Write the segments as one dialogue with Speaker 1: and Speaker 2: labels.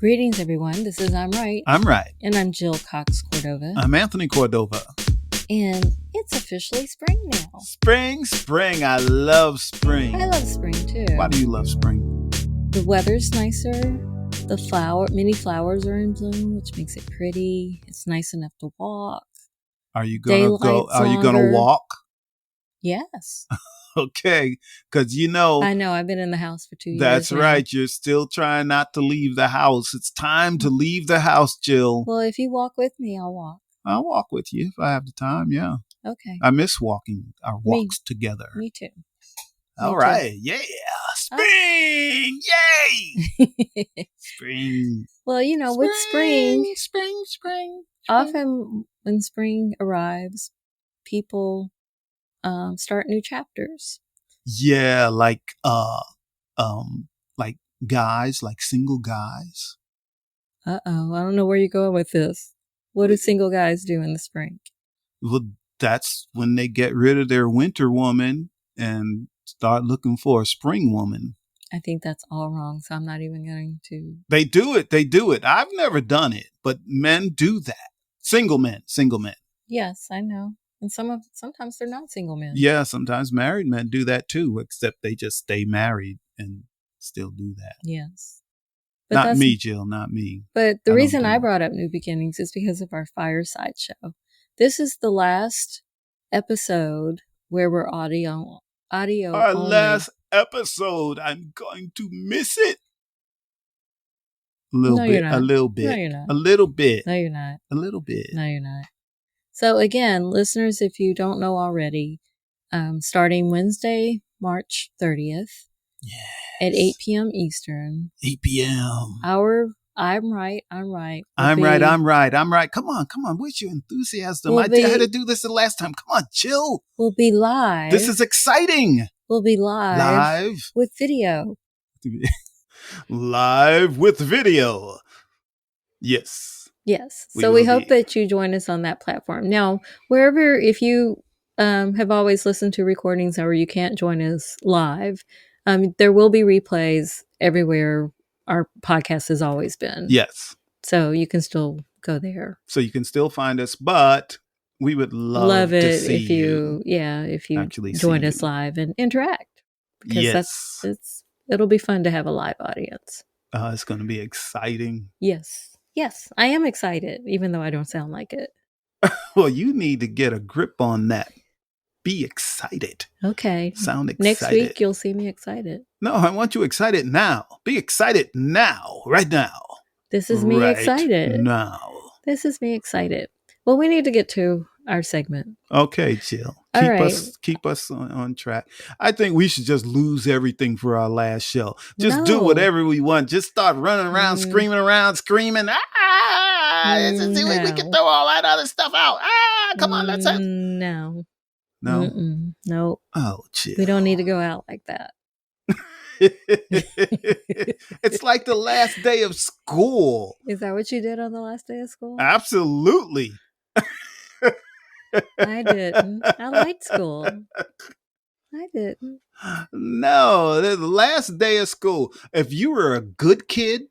Speaker 1: Greetings, everyone. This is I'm Right.
Speaker 2: I'm right.
Speaker 1: And I'm Jill Cox Cordova.
Speaker 2: I'm Anthony Cordova.
Speaker 1: And it's officially spring now.
Speaker 2: Spring. I love spring.
Speaker 1: I love spring too.
Speaker 2: Why do you love spring?
Speaker 1: The weather's nicer. Many flowers are in bloom, which makes it pretty. It's nice enough to walk.
Speaker 2: Are you gonna go? Are you gonna walk?
Speaker 1: Yes.
Speaker 2: Okay, because
Speaker 1: I know. I've been in the house for 2 years.
Speaker 2: That's
Speaker 1: now.
Speaker 2: right. You're still trying not to leave the house. It's time to leave the house, Jill.
Speaker 1: Well, if you walk with me, I'll walk.
Speaker 2: I'll walk with you if I have the time. Yeah.
Speaker 1: Okay.
Speaker 2: I miss walking our walks together.
Speaker 1: Me too.
Speaker 2: All right. Yeah. Spring. Yay. Spring.
Speaker 1: Well, with spring,
Speaker 2: Spring.
Speaker 1: often when spring arrives, people start new chapters.
Speaker 2: Yeah, like guys, like single guys.
Speaker 1: I don't know where you're going with this. What do single guys do in the spring?
Speaker 2: Well, that's when they get rid of their winter woman and start looking for a spring woman.
Speaker 1: I think that's all wrong, so I'm not even going to.
Speaker 2: They do it. I've never done it, but men do that. Single men.
Speaker 1: Yes, I know. And sometimes they're not single men.
Speaker 2: Yeah, sometimes married men do that too, except they just stay married and still do that.
Speaker 1: Yes. But
Speaker 2: not me, Jill, not me.
Speaker 1: But the reason I brought up New Beginnings is because of our fireside show. This is the last episode where we're audio
Speaker 2: Our
Speaker 1: only.
Speaker 2: last episode. I'm going to miss it. A little bit. No,
Speaker 1: you're not.
Speaker 2: A little bit.
Speaker 1: No, you're not.
Speaker 2: A little bit.
Speaker 1: No, you're not. So again, listeners, if you don't know already, starting Wednesday, March 30th at 8 p.m. Eastern.
Speaker 2: 8 p.m.
Speaker 1: I'm right.
Speaker 2: I'm right. Come on. Where's your enthusiasm? I had to do this the last time. Come on, Jill.
Speaker 1: We'll be live.
Speaker 2: This is exciting.
Speaker 1: We'll be live. With video.
Speaker 2: Live with video. Yes.
Speaker 1: So we hope that you join us on that platform. Now, if you have always listened to recordings or you can't join us live, there will be replays everywhere our podcast has always been.
Speaker 2: Yes.
Speaker 1: So you can still go there.
Speaker 2: So you can still find us, but we would love
Speaker 1: it
Speaker 2: to see
Speaker 1: if you
Speaker 2: actually
Speaker 1: join us live and interact. Because it'll be fun to have a live audience.
Speaker 2: It's going to be exciting.
Speaker 1: Yes, I am excited, even though I don't sound like it.
Speaker 2: Well, you need to get a grip on that. Be excited.
Speaker 1: Okay.
Speaker 2: Sound excited.
Speaker 1: Next week, you'll see me excited.
Speaker 2: No, I want you excited now. Be excited now, right now.
Speaker 1: This is me excited.
Speaker 2: Now.
Speaker 1: This is me excited. Well, we need to get to our segment.
Speaker 2: Okay, Jill. Keep us on track. I think we should just lose everything for our last show. Just do whatever we want. Just start running around, screaming.
Speaker 1: No.
Speaker 2: We can throw all that other stuff out. Come on, let's have.
Speaker 1: No.
Speaker 2: No. Oh, Jill.
Speaker 1: We don't need to go out like that.
Speaker 2: It's like the last day of school.
Speaker 1: Is that what you did on the last day of school?
Speaker 2: Absolutely.
Speaker 1: I didn't. I liked school. I didn't.
Speaker 2: No, the last day of school. If you were a good kid,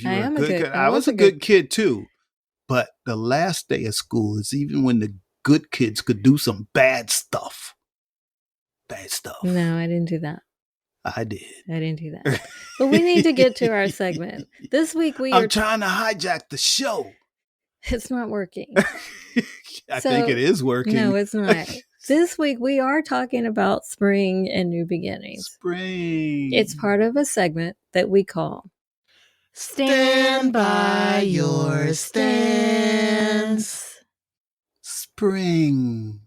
Speaker 2: I was a good kid too. But the last day of school is even when the good kids could do some bad stuff.
Speaker 1: No, I didn't do that.
Speaker 2: I did.
Speaker 1: I didn't do that. But we need to get to our segment. This week
Speaker 2: I'm trying to hijack the show.
Speaker 1: It's not working.
Speaker 2: I think it is working.
Speaker 1: No, it's not. This week we are talking about spring and new beginnings.
Speaker 2: Spring.
Speaker 1: It's part of a segment that we call
Speaker 2: Stand by Your Stance. Spring.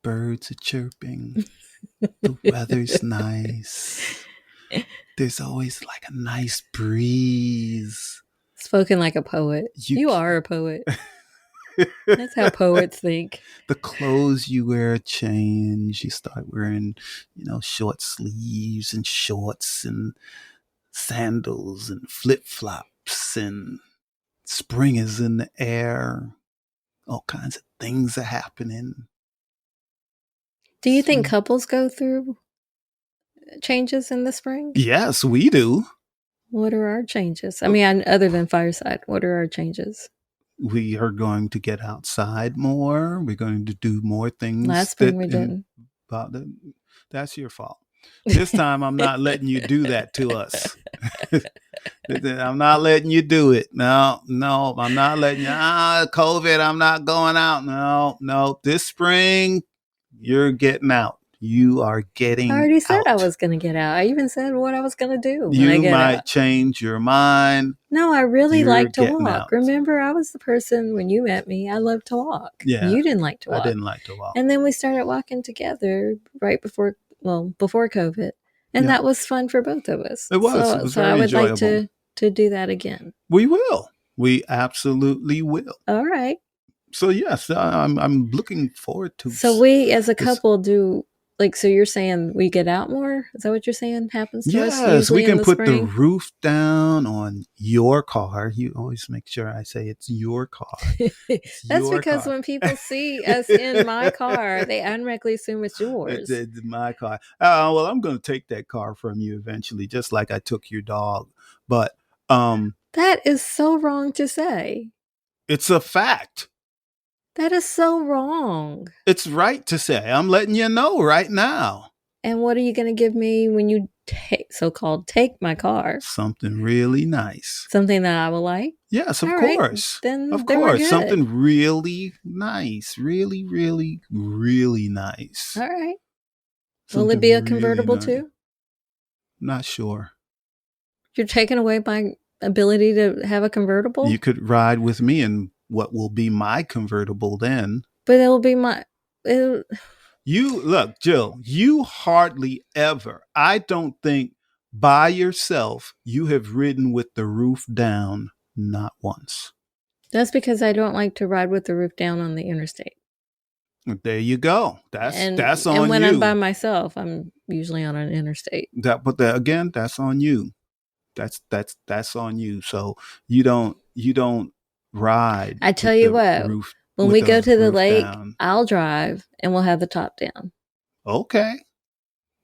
Speaker 2: Birds are chirping. The weather's nice. There's always like a nice breeze.
Speaker 1: Spoken like a poet. You are a poet. That's how poets think.
Speaker 2: The clothes you wear change. You start wearing, short sleeves and shorts and sandals and flip-flops, and spring is in the air. All kinds of things are happening.
Speaker 1: Do you think couples go through changes in the spring?
Speaker 2: Yes, we do.
Speaker 1: What are our changes? I mean, other than Fireside, what are our changes?
Speaker 2: We are going to get outside more. We're going to do more things
Speaker 1: Last spring we didn't.
Speaker 2: That's your fault. This time I'm not letting you do that to us. I'm not letting you do it. No, I'm not letting you. COVID, I'm not going out. No. This spring, you're getting out. You are getting out.
Speaker 1: I already said I was going to get out. I even said what I was going to do when I
Speaker 2: You
Speaker 1: get
Speaker 2: might
Speaker 1: out.
Speaker 2: change your mind.
Speaker 1: No, I really
Speaker 2: You're
Speaker 1: like to
Speaker 2: getting
Speaker 1: walk.
Speaker 2: out.
Speaker 1: Remember, I was the person when you met me, I loved to walk.
Speaker 2: Yeah.
Speaker 1: You didn't like to walk.
Speaker 2: I didn't like to walk.
Speaker 1: And then we started walking together right before COVID. And
Speaker 2: Yeah.
Speaker 1: that was fun for both of us.
Speaker 2: It was. It was very
Speaker 1: I would
Speaker 2: enjoyable.
Speaker 1: like to do that again.
Speaker 2: We will. We absolutely will.
Speaker 1: All right.
Speaker 2: So yes, I'm looking forward to.
Speaker 1: So we as a couple do, like, so you're saying we get out more? Is that what you're saying happens to us?
Speaker 2: Yes, we can put
Speaker 1: spring?
Speaker 2: the roof down on your car. You always make sure I say it's your car.
Speaker 1: That's because when people see us in my car, they automatically assume it's yours.
Speaker 2: It's my car. Well, I'm going to take that car from you eventually, just like I took your dog. But
Speaker 1: that is so wrong to say.
Speaker 2: It's a fact.
Speaker 1: That is so wrong.
Speaker 2: It's right to say. I'm letting you know right now.
Speaker 1: And what are you going to give me when you so-called take my car?
Speaker 2: Something really nice.
Speaker 1: Something that I will like?
Speaker 2: Yes, of course.
Speaker 1: Then
Speaker 2: of course. Something really nice. Really, really, really nice.
Speaker 1: All right. Will it be a convertible too?
Speaker 2: Not sure.
Speaker 1: You're taking away my ability to have a convertible?
Speaker 2: You could ride with me in what will be my convertible then.
Speaker 1: But it will be my...
Speaker 2: You look, Jill, you hardly ever, I don't think by yourself, you have ridden with the roof down, not once.
Speaker 1: That's because I don't like to ride with the roof down on the interstate.
Speaker 2: There you go. That's on you.
Speaker 1: And when I'm by myself, I'm usually on an interstate.
Speaker 2: But again, that's on you. That's on you. So you don't ride.
Speaker 1: I tell you what, when we go to the lake, I'll drive and we'll have the top down.
Speaker 2: Okay.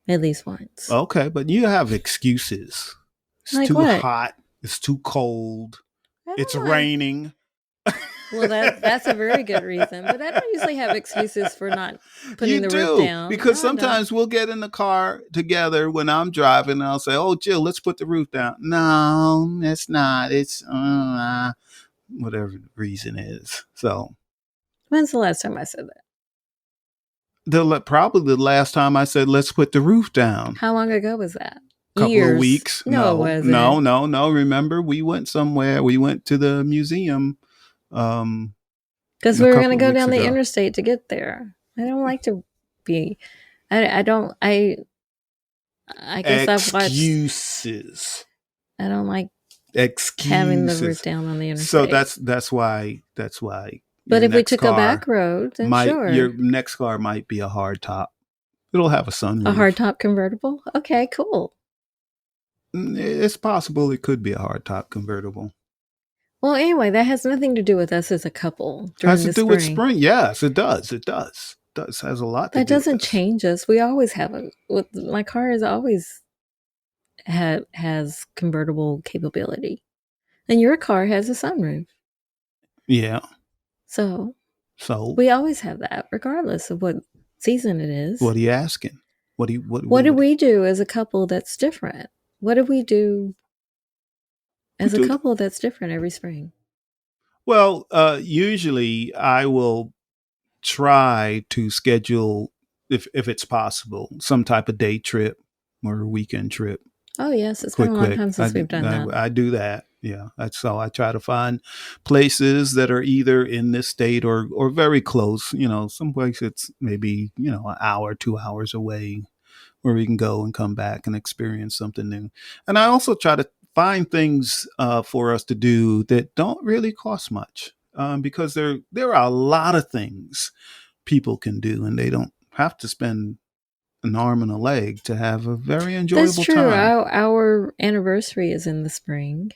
Speaker 1: At least once.
Speaker 2: Okay, but you have excuses. It's
Speaker 1: like
Speaker 2: too
Speaker 1: what?
Speaker 2: hot. It's too cold. It's raining.
Speaker 1: Well, that's a very good reason. But I don't usually have excuses for not putting the roof down.
Speaker 2: Because sometimes we'll get in the car together when I'm driving and I'll say, "Oh, Jill, let's put the roof down." No, it's not. It's whatever the reason is. So
Speaker 1: when's the last time I said that?
Speaker 2: Probably the last time I said, "Let's put the roof down."
Speaker 1: How long ago was that?
Speaker 2: Couple of weeks.
Speaker 1: No, it wasn't.
Speaker 2: No. Remember, we went somewhere. We went to the museum.
Speaker 1: Because we were going to go down the interstate to get there. I don't like to be. I guess I've watched
Speaker 2: excuses.
Speaker 1: I don't like
Speaker 2: excuses
Speaker 1: having the roof down on the interstate.
Speaker 2: So that's why.
Speaker 1: But if we took a back road, then sure.
Speaker 2: Your next car might be a hard top. It'll have a sunroof.
Speaker 1: A hard top convertible? Okay, cool.
Speaker 2: It's possible it could be a hard top convertible.
Speaker 1: Well, anyway, that has nothing to do with us as a couple.
Speaker 2: Has to do with spring. Yes, it does. It has a lot to do with
Speaker 1: that doesn't change us. We always have my car is always has convertible capability. And your car has a sunroof.
Speaker 2: Yeah.
Speaker 1: So we always have that, regardless of what season it is.
Speaker 2: What are you asking? What do
Speaker 1: we do as a couple that's different? What do we do as a couple that's different every spring?
Speaker 2: Well, usually I will try to schedule, if it's possible, some type of day trip or a weekend trip.
Speaker 1: Oh, yes. It's been a long time since we've done that.
Speaker 2: I do that. Yeah. That's how I try to find places that are either in this state or very close. Some places it's maybe, an hour, 2 hours away where we can go and come back and experience something new. And I also try to find things for us to do that don't really cost much because there are a lot of things people can do and they don't have to spend an arm and a leg to have a very enjoyable time.
Speaker 1: That's true. Our anniversary is in the spring.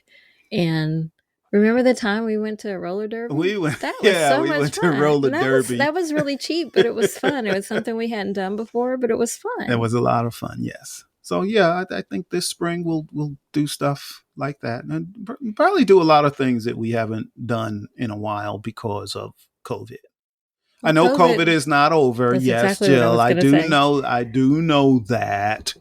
Speaker 1: And remember the time we went to roller derby?
Speaker 2: We went to roller derby.
Speaker 1: That was really cheap, but it was fun. It was something we hadn't done before, but it was fun.
Speaker 2: It was a lot of fun, yes. So yeah, I think this spring we'll do stuff like that, and probably do a lot of things that we haven't done in a while because of COVID. I
Speaker 1: Well,
Speaker 2: know COVID
Speaker 1: COVID,
Speaker 2: is not over.
Speaker 1: that's
Speaker 2: Yes,
Speaker 1: exactly what I
Speaker 2: Jill,
Speaker 1: was
Speaker 2: I
Speaker 1: going to
Speaker 2: do
Speaker 1: say.
Speaker 2: know. I do know that,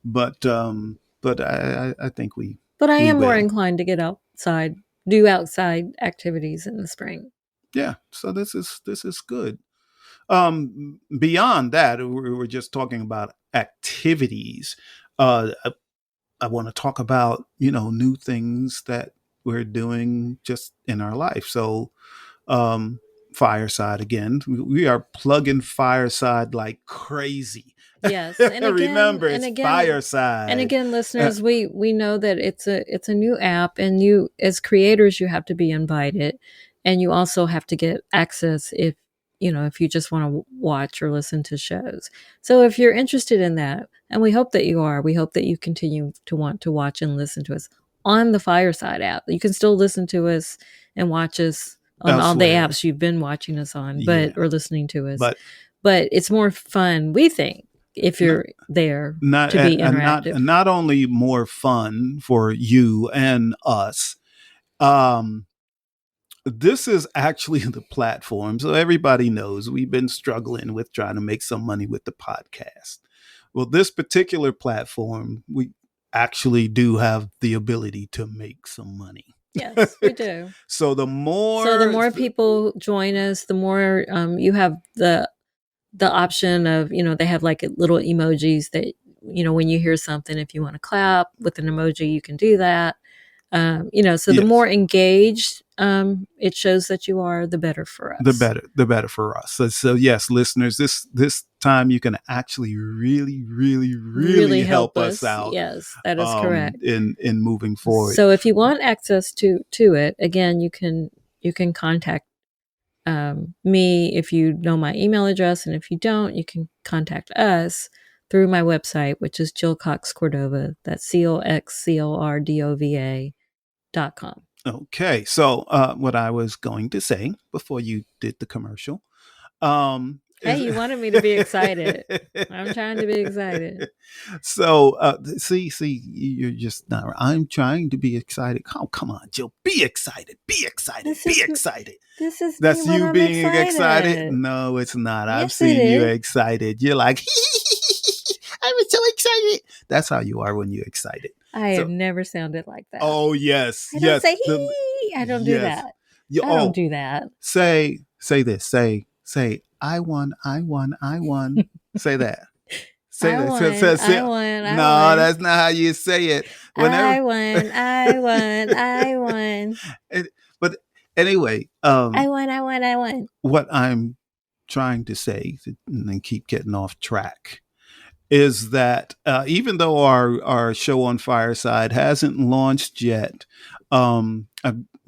Speaker 2: but I think
Speaker 1: But I
Speaker 2: we
Speaker 1: am more
Speaker 2: will.
Speaker 1: inclined to get outside, do outside activities in the spring.
Speaker 2: Yeah. So this is good. Beyond that, we're just talking about activities. I want to talk about new things that we're doing just in our life. So um, Fireside again. We are plugging Fireside like crazy.
Speaker 1: Yes, and again,
Speaker 2: Remember, it's
Speaker 1: and
Speaker 2: Fireside.
Speaker 1: again, listeners, we know that it's a new app, and you as creators, you have to be invited, and you also have to get access if if you just want to watch or listen to shows. So if you're interested in that, and we hope that you are, we hope that you continue to want to watch and listen to us on the Fireside app. You can still listen to us and watch us on all the
Speaker 2: Elsewhere.
Speaker 1: apps you've been watching us on,
Speaker 2: Yeah.
Speaker 1: or listening to us.
Speaker 2: But
Speaker 1: But it's more fun, we think, if
Speaker 2: not
Speaker 1: you're there
Speaker 2: not
Speaker 1: to be
Speaker 2: not
Speaker 1: interactive.
Speaker 2: not only more fun for you and us. Um, this is actually the platform. So everybody knows we've been struggling with trying to make some money with the podcast. Well, this particular platform, we actually do have the ability to make some money.
Speaker 1: Yes, we do.
Speaker 2: So the
Speaker 1: So the
Speaker 2: more,
Speaker 1: more people join us, the more you have the option of they have like little emojis that when you hear something, if you want to clap with an emoji, you can do that. So the
Speaker 2: yes,
Speaker 1: more engaged it shows that you are, the better for us.
Speaker 2: the better for us. So yes, listeners, this time you can actually really help
Speaker 1: Help
Speaker 2: us
Speaker 1: us.
Speaker 2: out
Speaker 1: Yes, that is correct.
Speaker 2: in moving forward.
Speaker 1: So if you want access to it, again, you can contact me if you know my email address, and if you don't, you can contact us through my website, which is Jill Cox Cordova. That's COXCORDOVA.com.
Speaker 2: Okay, so what I was going to say before you did the commercial,
Speaker 1: Hey, you wanted me to be excited. I'm trying to be excited.
Speaker 2: So see, you're just not. I'm trying to be excited. Come on, Jill, be excited, be excited, be excited.
Speaker 1: This is
Speaker 2: That's
Speaker 1: me when
Speaker 2: you
Speaker 1: I'm
Speaker 2: being excited.
Speaker 1: excited.
Speaker 2: No, it's not. I've
Speaker 1: Yes, it
Speaker 2: seen you
Speaker 1: is.
Speaker 2: excited. You're like, I was so excited. That's how you are when you're excited.
Speaker 1: I
Speaker 2: So,
Speaker 1: have never sounded like that.
Speaker 2: oh yes,
Speaker 1: I don't
Speaker 2: yes,
Speaker 1: say hee. I don't do
Speaker 2: yes.
Speaker 1: that.
Speaker 2: You,
Speaker 1: I don't
Speaker 2: oh,
Speaker 1: do that.
Speaker 2: say this. Say. I won. I won. I won. Say that. Say
Speaker 1: I
Speaker 2: that.
Speaker 1: won. I won. I
Speaker 2: No,
Speaker 1: won.
Speaker 2: that's not how you say it.
Speaker 1: I
Speaker 2: Whenever.
Speaker 1: won. I won. I won.
Speaker 2: But anyway,
Speaker 1: I won. I won. I won.
Speaker 2: what I'm trying to say, and then keep getting off track, is that even though our show on Fireside hasn't launched yet, I've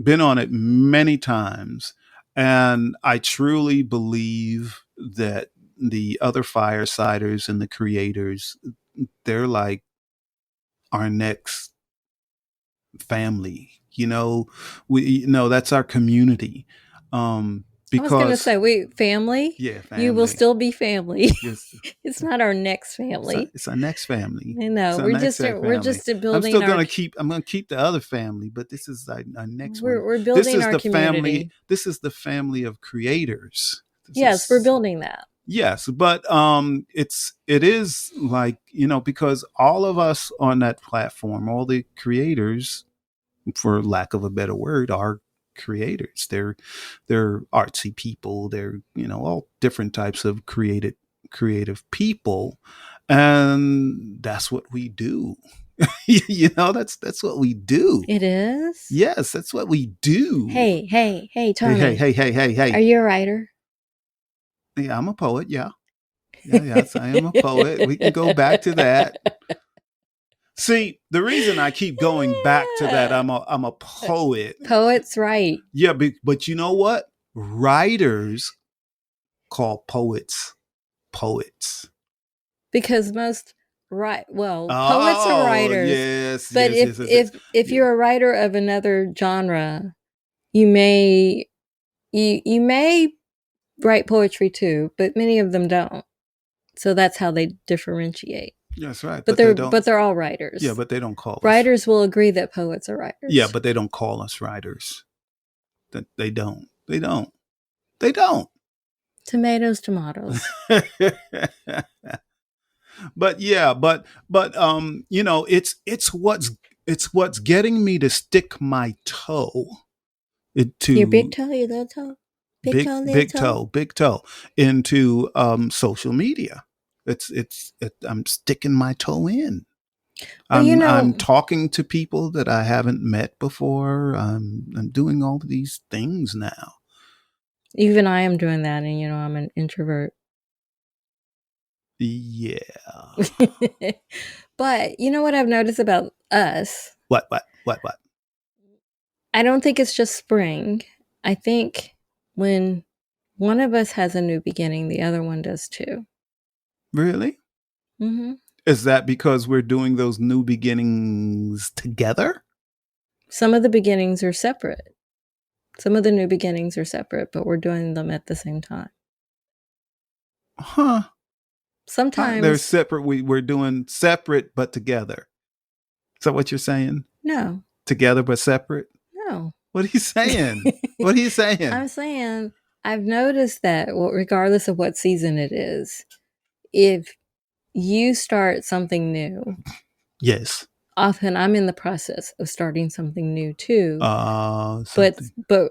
Speaker 2: been on it many times, and I truly believe that the other Firesiders and the creators, they're like our next family. That's our community.
Speaker 1: I was going to
Speaker 2: Because
Speaker 1: say, wait, family?
Speaker 2: yeah,
Speaker 1: You will
Speaker 2: family.
Speaker 1: still be family.
Speaker 2: Yes,
Speaker 1: It's not our next family.
Speaker 2: it's our next family.
Speaker 1: No,
Speaker 2: It's our
Speaker 1: we're
Speaker 2: next
Speaker 1: just we're
Speaker 2: family.
Speaker 1: just building
Speaker 2: I'm gonna keep the other family, but this is our next one.
Speaker 1: we're
Speaker 2: This
Speaker 1: building
Speaker 2: is
Speaker 1: our
Speaker 2: the family.
Speaker 1: community.
Speaker 2: This is the family of creators.
Speaker 1: Yes, we're building that.
Speaker 2: Yes, but it is like, because all of us on that platform, all the creators, for lack of a better word, are creators. They're artsy people. They're all different types of creative people, and that's what we do. That's what we do.
Speaker 1: It is.
Speaker 2: Yes, that's what we do.
Speaker 1: Hey, Tony.
Speaker 2: Hey.
Speaker 1: Are you a writer?
Speaker 2: Yeah, I'm a poet. Yeah. Yes, I am a poet. We can go back to that. See, the reason I keep going back to that, I'm a poet.
Speaker 1: Poets write.
Speaker 2: Yeah, but you know what? Writers call poets poets.
Speaker 1: Because poets are writers.
Speaker 2: Yes,
Speaker 1: but
Speaker 2: yes,
Speaker 1: if you're a writer of another genre, you may write poetry too, but many of them don't. So that's how they differentiate.
Speaker 2: That's right.
Speaker 1: But they're all writers.
Speaker 2: Yeah, but they don't call us.
Speaker 1: Writers will agree that poets are writers.
Speaker 2: Yeah, but they don't call us writers. They don't. They don't. They don't.
Speaker 1: Tomatoes.
Speaker 2: But yeah, but you know, it's what's getting me to stick my toe into
Speaker 1: your big toe, your little toe,
Speaker 2: big toe into social media. I'm sticking my toe in.
Speaker 1: Well,
Speaker 2: I'm talking to people that I haven't met before. I'm doing all of these things now.
Speaker 1: Even I am doing that, and I'm an introvert.
Speaker 2: Yeah.
Speaker 1: But you know what I've noticed about us?
Speaker 2: What?
Speaker 1: I don't think it's just spring. I think when one of us has a new beginning, the other one does too.
Speaker 2: Really?
Speaker 1: Mm-hmm.
Speaker 2: Is that because we're doing those new beginnings together?
Speaker 1: Some of the beginnings are separate. Some of the new beginnings are separate, but we're doing them at the same time.
Speaker 2: Huh.
Speaker 1: Sometimes
Speaker 2: they're separate. We're doing separate but together. Is that what you're saying?
Speaker 1: No.
Speaker 2: Together but separate?
Speaker 1: No.
Speaker 2: What are you saying? What are you saying?
Speaker 1: I'm saying I've noticed that regardless of what season it is, if you start something new,
Speaker 2: yes,
Speaker 1: often I'm in the process of starting something new too. But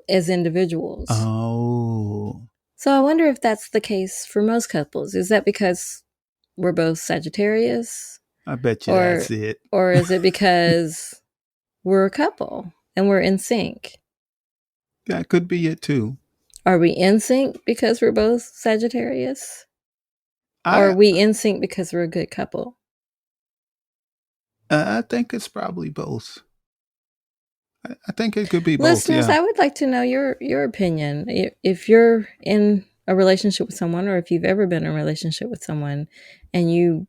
Speaker 1: as individuals.
Speaker 2: Oh.
Speaker 1: So I wonder if that's the case for most couples. Is that because we're both Sagittarius?
Speaker 2: I bet you that's it.
Speaker 1: Or is it because we're a couple and we're in sync?
Speaker 2: That could be it too.
Speaker 1: Are we in sync because we're both Sagittarius? Or are we in sync because we're a good couple?
Speaker 2: I think it's probably both. I think it could be both.
Speaker 1: Listeners,
Speaker 2: yeah.
Speaker 1: I would like to know your opinion. If you're in a relationship with someone, or if you've ever been in a relationship with someone and you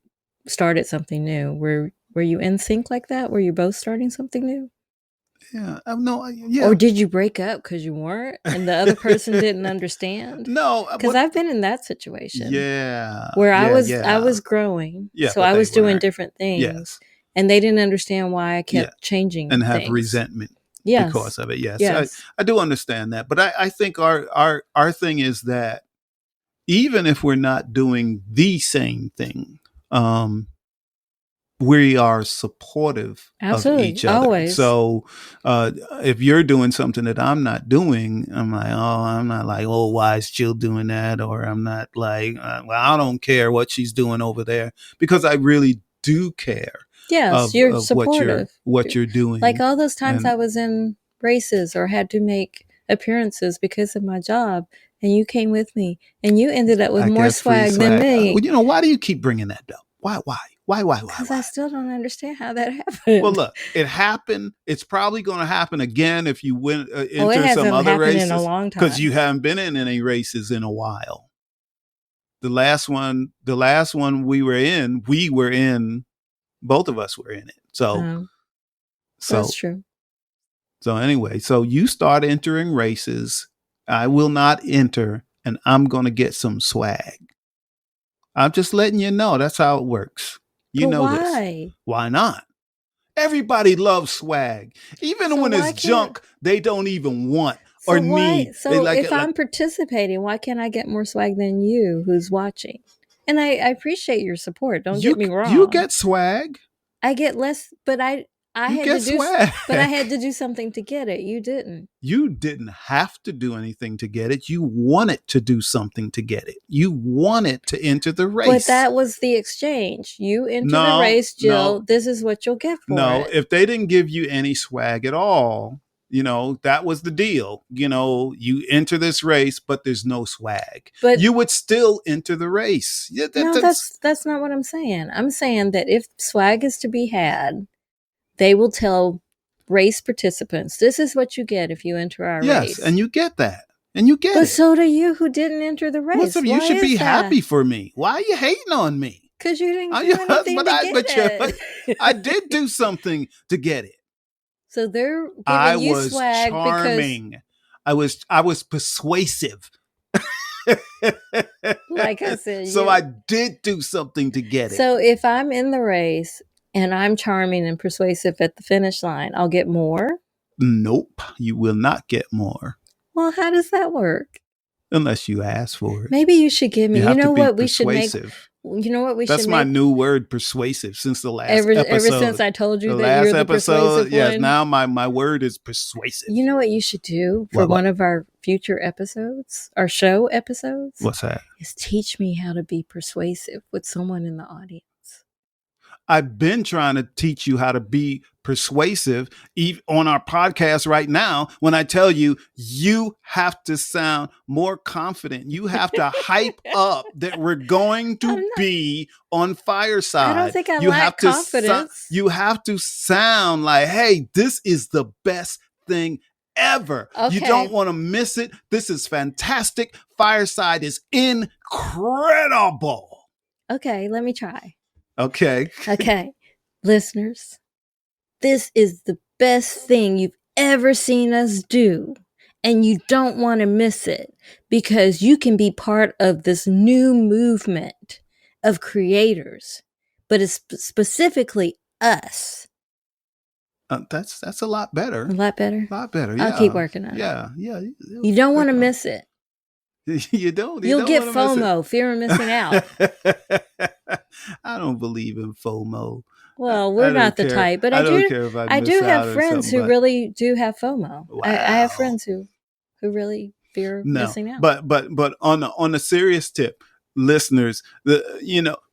Speaker 1: started something new, were you in sync like that? Were you both starting something new?
Speaker 2: Yeah. No. Yeah.
Speaker 1: Or did you break up because you weren't and the other person didn't understand?
Speaker 2: No.
Speaker 1: Because I've been in that situation.
Speaker 2: Yeah.
Speaker 1: Where I was growing.
Speaker 2: Yeah,
Speaker 1: so I was doing different things.
Speaker 2: Yes.
Speaker 1: And they didn't understand why I kept changing
Speaker 2: and have
Speaker 1: things.
Speaker 2: resentment.
Speaker 1: Yes.
Speaker 2: Because of it. Yes.
Speaker 1: Yes.
Speaker 2: I do understand that. But I think our thing is that even if we're not doing the same thing, we are supportive
Speaker 1: Absolutely.
Speaker 2: of each other.
Speaker 1: Always.
Speaker 2: So if you're doing something that I'm not doing, I'm not like, oh, why is Jill doing that? Or I'm not like, well, I don't care what she's doing over there, because I really do care.
Speaker 1: Yes, you're supportive.
Speaker 2: What you're doing.
Speaker 1: Like all those times I was in races or had to make appearances because of my job, and you came with me, and you ended up with more swag than me.
Speaker 2: Well, why do you keep bringing that up? Why?
Speaker 1: Because I still don't understand how that happened.
Speaker 2: Well, look, it happened. It's probably going to happen again if you win enter some other races.
Speaker 1: In a long time.
Speaker 2: Because you haven't been in any races in a while. The last one we were in. Both of us were in it. So
Speaker 1: that's true.
Speaker 2: So anyway, so you start entering races. I will not enter, and I'm going to get some swag. I'm just letting you know that's how it works. You know this. Why not? Everybody loves swag. Even when it's junk, they don't even want or need.
Speaker 1: So if I'm participating, why can't I get more swag than you who's watching? And I appreciate your support. Don't get me wrong.
Speaker 2: You get swag.
Speaker 1: I get less, but I had to do swag. But I had to do something to get it. You didn't.
Speaker 2: You didn't have to do anything to get it. You wanted to do something to get it. You wanted to enter the race.
Speaker 1: But that was the exchange. You enter the race, Jill. This is what you'll get for it.
Speaker 2: No, if they didn't give you any swag at all, that was the deal. You enter this race, but there's no swag. But you would still enter the race. Yeah,
Speaker 1: that's not what I'm saying. I'm saying that if swag is to be had, they will tell race participants, this is what you get if you enter our race.
Speaker 2: Yes, and you get that. And you get it.
Speaker 1: But so do you who didn't enter the race.
Speaker 2: Listen, you should be happy for me. Why are you hating on me?
Speaker 1: Because you didn't do anything to get it.
Speaker 2: I did do something to get it.
Speaker 1: So they're giving you swag
Speaker 2: charming.
Speaker 1: because...
Speaker 2: I was persuasive.
Speaker 1: Like I said,
Speaker 2: so I did do something to get it.
Speaker 1: So if I'm in the race and I'm charming and persuasive at the finish line, I'll get more?
Speaker 2: Nope, you will not get more.
Speaker 1: Well, how does that work?
Speaker 2: Unless you ask for it.
Speaker 1: Maybe you should give me.
Speaker 2: You
Speaker 1: know what
Speaker 2: we should make?
Speaker 1: You know what we
Speaker 2: That's
Speaker 1: should
Speaker 2: my
Speaker 1: make?
Speaker 2: new word, persuasive. Since the last
Speaker 1: ever
Speaker 2: episode,
Speaker 1: since I told you
Speaker 2: the
Speaker 1: that
Speaker 2: last
Speaker 1: you're the
Speaker 2: episode,
Speaker 1: persuasive
Speaker 2: yes.
Speaker 1: one.
Speaker 2: Now my word is persuasive.
Speaker 1: You know what you should do for one of our future episodes, our show episodes?
Speaker 2: What's that?
Speaker 1: Is teach me how to be persuasive with someone in the audience.
Speaker 2: I've been trying to teach you how to be persuasive on our podcast right now. When I tell you, you have to sound more confident. You have to hype up that we're going to be on Fireside.
Speaker 1: I don't think I
Speaker 2: you
Speaker 1: lack
Speaker 2: have
Speaker 1: confidence.
Speaker 2: You have to sound like, hey, this is the best thing ever.
Speaker 1: Okay.
Speaker 2: You don't want to miss it. This is fantastic. Fireside is incredible.
Speaker 1: Okay, let me try.
Speaker 2: Okay.
Speaker 1: Listeners, this is the best thing you've ever seen us do, and you don't want to miss it because you can be part of this new movement of creators, but it's specifically us.
Speaker 2: That's a lot better.
Speaker 1: A lot better?
Speaker 2: A lot better, yeah.
Speaker 1: I'll keep working on it.
Speaker 2: Yeah.
Speaker 1: You don't want to miss it.
Speaker 2: You don't.
Speaker 1: You'll get FOMO, fear of missing out.
Speaker 2: I don't believe in FOMO.
Speaker 1: Well, we're not the type, but I do have friends who really do have FOMO. Wow. I have friends who really fear missing out.
Speaker 2: But on a serious tip, listeners,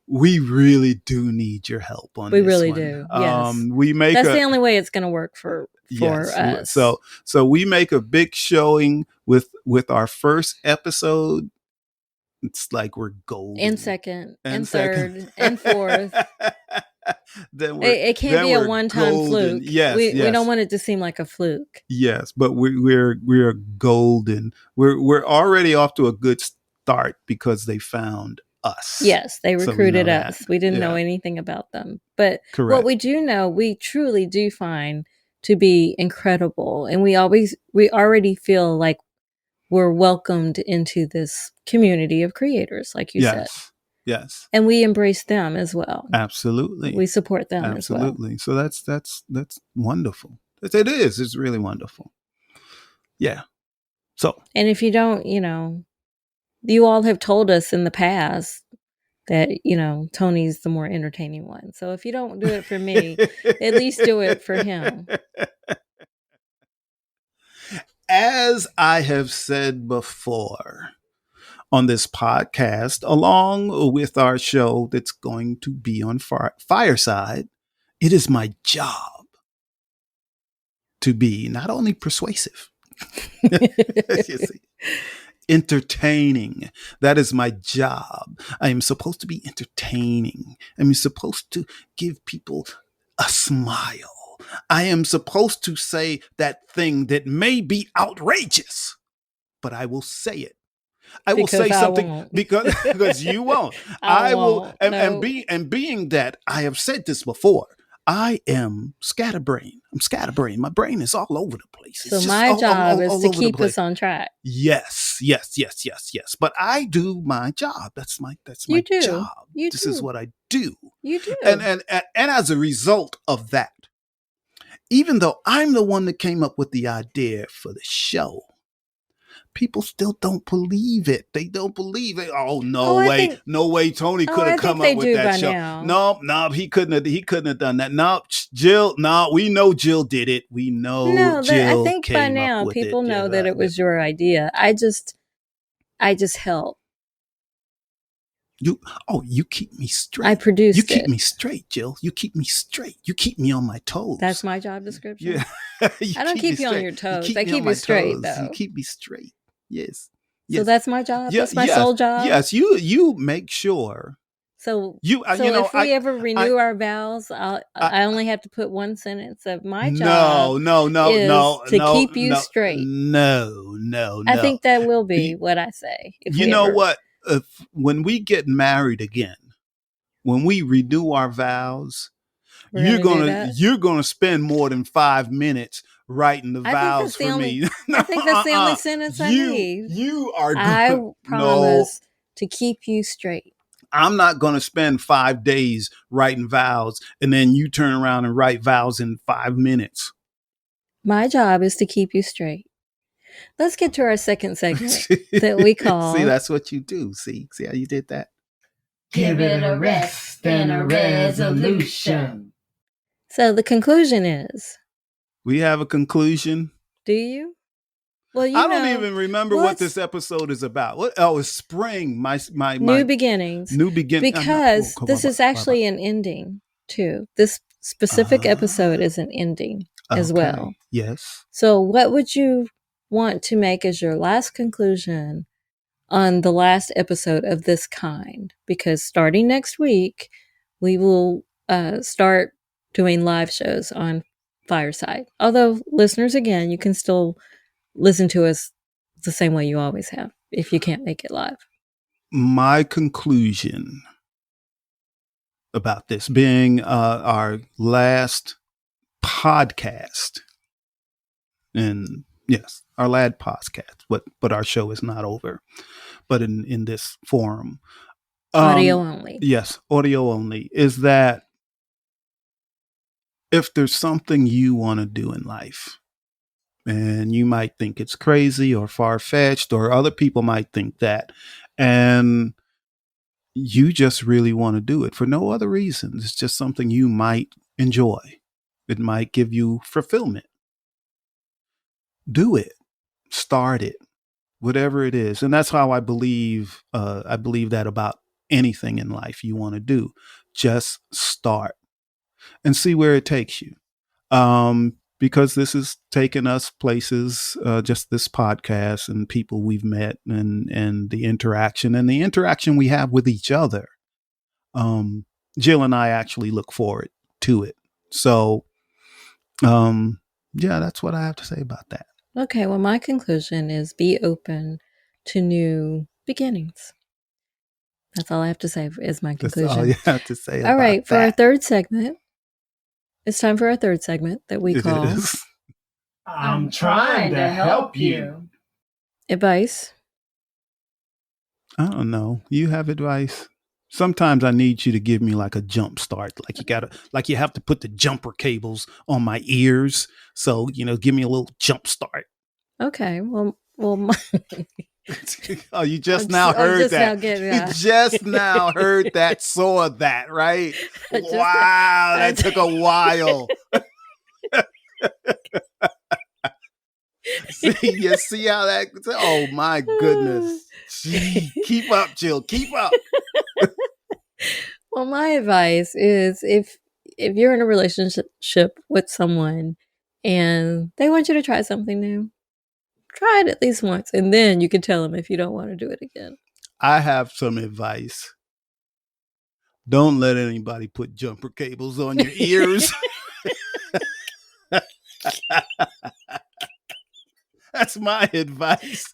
Speaker 2: we really do need your help on this.
Speaker 1: We really do. Yes. That's the only way it's going to work for us.
Speaker 2: So we make a big showing with our first episode. It's like we're golden.
Speaker 1: And second, and third, and fourth. It can't be a one-time fluke.
Speaker 2: Yes,
Speaker 1: we don't want it to seem like a fluke.
Speaker 2: Yes, but we're golden. We're already off to a good start because they found us.
Speaker 1: Yes, they recruited us. We didn't know anything about them. But what we do know, we truly do find to be incredible. And we already feel like we're welcomed into this community of creators, like you said.
Speaker 2: Yes.
Speaker 1: And we embrace them as well.
Speaker 2: Absolutely.
Speaker 1: We support them as well.
Speaker 2: Absolutely. So that's wonderful. It is. It's really wonderful. Yeah. So.
Speaker 1: And if you don't, you all have told us in the past that, Tony's the more entertaining one. So if you don't do it for me, at least do it for him.
Speaker 2: As I have said before on this podcast, along with our show that's going to be on Fireside, it is my job to be not only persuasive, entertaining. That is my job. I am supposed to be entertaining. I'm supposed to give people a smile. I am supposed to say that thing that may be outrageous, but I will say it. I will say something because you won't. I will. And being that I have said this before, I am scatterbrained. I'm scatterbrained. My brain is all over the place.
Speaker 1: So my job is to keep us on track.
Speaker 2: Yes. But I do my job. That's my job. This is what I do.
Speaker 1: You do.
Speaker 2: And as a result of that, even though I'm the one that came up with the idea for the show, people still don't believe it. They don't believe it. Oh, no way. No way Tony could have come up with that show. No, he couldn't have done that. No, Jill, we know Jill did it. We know Jill
Speaker 1: I think by now people know that it was your idea. I just help.
Speaker 2: You keep me straight.
Speaker 1: I produced
Speaker 2: You keep me straight, Jill. You keep me straight. You keep me on my toes.
Speaker 1: That's my job description?
Speaker 2: Yeah.
Speaker 1: I don't keep you on your toes. I keep you straight, though.
Speaker 2: You keep me straight. Yes.
Speaker 1: So that's my job? That's my sole job?
Speaker 2: Yes, you make sure.
Speaker 1: So if we ever renew our vows, I only have to put one sentence of my job.
Speaker 2: No.
Speaker 1: To keep you straight.
Speaker 2: No.
Speaker 1: I think that will be what I say.
Speaker 2: You know what? When we get married again, when we renew our vows, you're gonna spend more than 5 minutes writing the vows for me.
Speaker 1: I think that's the only sentence I need.
Speaker 2: You are
Speaker 1: I promise to keep you straight.
Speaker 2: I'm not going to spend 5 days writing vows and then you turn around and write vows in 5 minutes.
Speaker 1: My job is to keep you straight. Let's get to our second segment that we call...
Speaker 2: See, that's what you do. See how you did that?
Speaker 3: Give it a rest and a resolution.
Speaker 1: So the conclusion is...
Speaker 2: We have a conclusion.
Speaker 1: Do you? Well,
Speaker 2: I don't even remember what this episode is about. It's spring. My
Speaker 1: new beginnings.
Speaker 2: New beginning.
Speaker 1: Because this is actually an ending too. This specific episode is an ending as well.
Speaker 2: Yes.
Speaker 1: So what would you want to make as your last conclusion on the last episode of this kind? Because starting next week, we will start doing live shows on Fireside. Although listeners, again, you can still listen to us the same way you always have if you can't make it live.
Speaker 2: My conclusion about this being our last podcast, and yes, our last podcast, but our show is not over, but in this forum,
Speaker 1: audio only.
Speaker 2: Yes, audio only, is that if there's something you want to do in life, and you might think it's crazy or far-fetched, or other people might think that, and you just really want to do it for no other reason. It's just something you might enjoy. It might give you fulfillment. Do it. Start it. Whatever it is. And that's how I believe that about anything in life you want to do. Just start and see where it takes you. Because this has taken us places, just this podcast and people we've met and the interaction we have with each other. Jill and I actually look forward to it. So, yeah, that's what I have to say about that.
Speaker 1: Okay. Well, my conclusion is be open to new beginnings. That's all I have to say is my conclusion.
Speaker 2: That's all you have to say.
Speaker 1: All right. For our third segment, it's time for our third segment that we call...
Speaker 3: I'm trying to help you.
Speaker 1: Advice.
Speaker 2: I don't know. You have advice? Sometimes I need you to give me like a jump start. Like you have to put the jumper cables on my ears. So, give me a little jump start.
Speaker 1: Okay. Well,
Speaker 2: oh, you just now heard that. You just now heard that, saw that, right? Wow, that took a while. See how that? Oh my goodness! Gee, keep up, Jill. Keep up.
Speaker 1: Well, my advice is if you're in a relationship with someone and they want you to try something new, try it at least once, and then you can tell them if you don't want to do it again.
Speaker 2: I have some advice. Don't let anybody put jumper cables on your ears. That's my advice.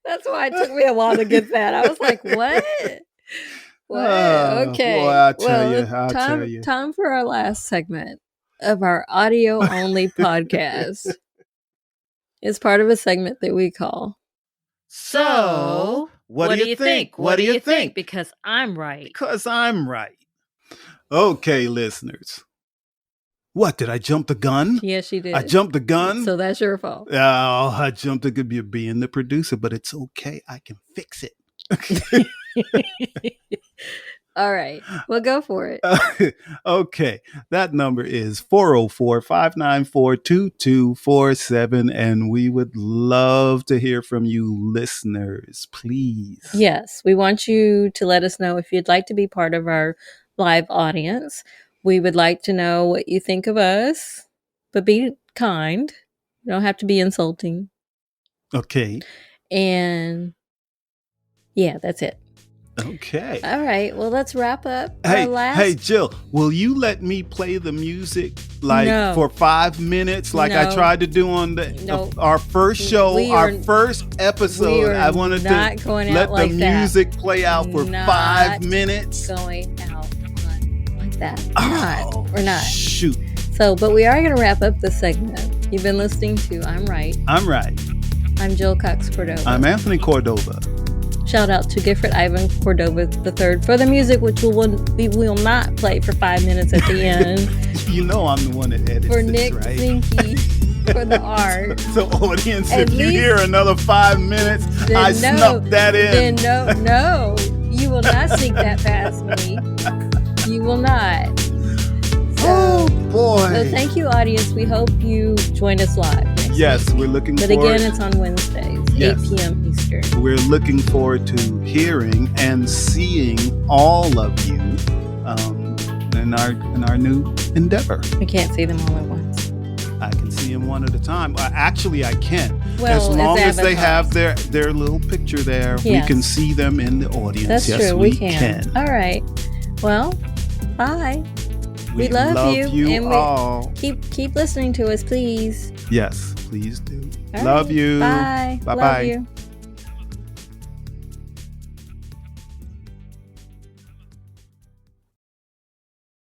Speaker 1: That's why it took me a while to get that. I was like, what? Okay.
Speaker 2: Boy, I'll tell you.
Speaker 1: Time for our last segment of our audio-only podcast. It's part of a segment that we call...
Speaker 3: So, what do you think? What do you think?
Speaker 1: Because I'm right.
Speaker 2: Because I'm right. Okay, listeners. What, did I jump the gun?
Speaker 1: Yes, you did.
Speaker 2: I jumped the gun?
Speaker 1: So that's your fault.
Speaker 2: Oh, I jumped the gun being the producer, but it's okay. I can fix it.
Speaker 1: All right. Well, go for it.
Speaker 2: Okay. That number is 404-594-2247, and we would love to hear from you listeners, please.
Speaker 1: Yes. We want you to let us know if you'd like to be part of our live audience. We would like to know what you think of us, but be kind. You don't have to be insulting.
Speaker 2: Okay.
Speaker 1: And yeah, that's it.
Speaker 2: Okay.
Speaker 1: All right. Well, let's wrap up.
Speaker 2: Hey, Jill, will you let me play the music for 5 minutes like I tried to do on our first show, our first episode? I wanted to let the music play out for 5 minutes.
Speaker 1: Going out on like that.
Speaker 2: Oh,
Speaker 1: We're not.
Speaker 2: Shoot.
Speaker 1: So, but we are going to wrap up the segment. You've been listening to I'm Right.
Speaker 2: I'm right.
Speaker 1: I'm Jill Cox Cordova.
Speaker 2: I'm Anthony Cordova.
Speaker 1: Shout out to Gifford Ivan Cordova III for the music, which we will not play for 5 minutes at the end.
Speaker 2: You know I'm the one that edits
Speaker 1: For
Speaker 2: this,
Speaker 1: Nick
Speaker 2: right?
Speaker 1: Zinke for the art.
Speaker 2: So audience,
Speaker 1: At
Speaker 2: if you
Speaker 1: least-
Speaker 2: hear another 5 minutes, I snuck that in.
Speaker 1: Then no, you will not sneak that past me. You will not.
Speaker 2: Oh boy.
Speaker 1: So thank you, audience. We hope you join us live next
Speaker 2: Yes,
Speaker 1: week.
Speaker 2: we're looking
Speaker 1: But
Speaker 2: forward.
Speaker 1: again, it's on Wednesdays,
Speaker 2: Yes.
Speaker 1: 8 p.m. Eastern.
Speaker 2: We're looking forward to hearing and seeing all of you in our new endeavor.
Speaker 1: We can't see them all at once.
Speaker 2: I can see them one at a time. Actually, I can.
Speaker 1: Well,
Speaker 2: as long as they
Speaker 1: avatars.
Speaker 2: have their little picture there, we
Speaker 1: Yes.
Speaker 2: can see them in the audience.
Speaker 1: That's
Speaker 2: yes,
Speaker 1: true. We can. All right. Well, bye. We love you, and
Speaker 2: all.
Speaker 1: Keep listening to us, please.
Speaker 2: Yes, please do.
Speaker 1: All
Speaker 2: Love
Speaker 1: right.
Speaker 2: you.
Speaker 1: Bye.
Speaker 2: Bye-bye.
Speaker 1: Love you.